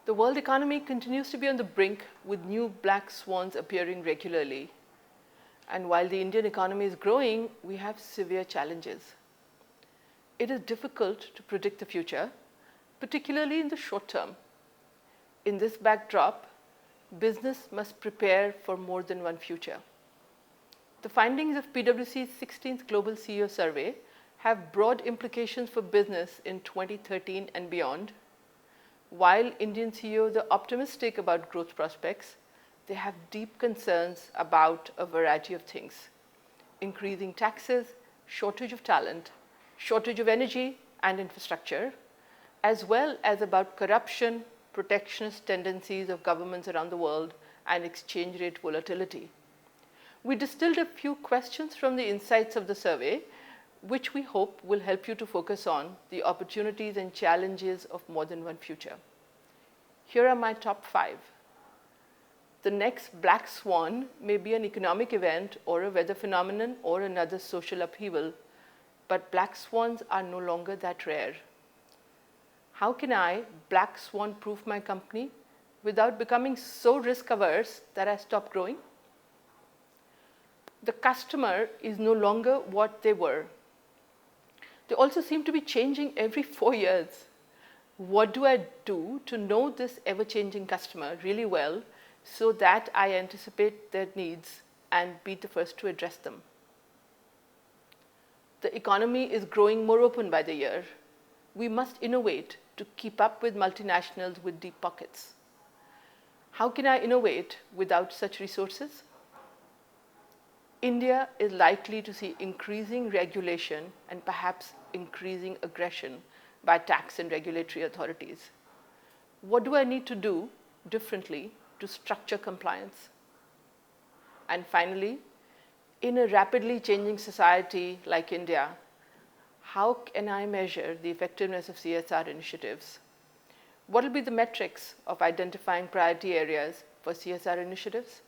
The world economy continues to be on the brink with new black swans appearing regularly. And while the Indian economy is growing, we have severe challenges. It is difficult to predict the future, particularly in the short term. In this backdrop, business must prepare for more than one future. The findings of PwC's 16th Global CEO Survey have broad implications for business in 2013 and beyond. While Indian CEOs are optimistic about growth prospects, they have deep concerns about a variety of things: increasing taxes, shortage of talent, shortage of energy and infrastructure, as well as about corruption, protectionist tendencies of governments around the world, and exchange rate volatility. We distilled a few questions from the insights of the survey, which we hope will help you to focus on the opportunities and challenges of more than one future. Here are my top 5. The next black swan may be an economic event or a weather phenomenon or another social upheaval, but black swans are no longer that rare. How can I black swan proof my company without becoming so risk averse that I stop growing? The customer is no longer what they were. They also seem to be changing every 4 years. What do I do to know this ever-changing customer really well so that I anticipate their needs and be the first to address them? The economy is growing more open by the year. We must innovate to keep up with multinationals with deep pockets. How can I innovate without such resources? India is likely to see increasing regulation and perhaps increasing aggression by tax and regulatory authorities. What do I need to do differently to structure compliance? And finally, in a rapidly changing society like India, how can I measure the effectiveness of CSR initiatives? What will be the metrics of identifying priority areas for CSR initiatives?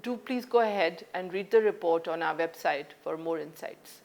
Do please go ahead and read the report on our website for more insights.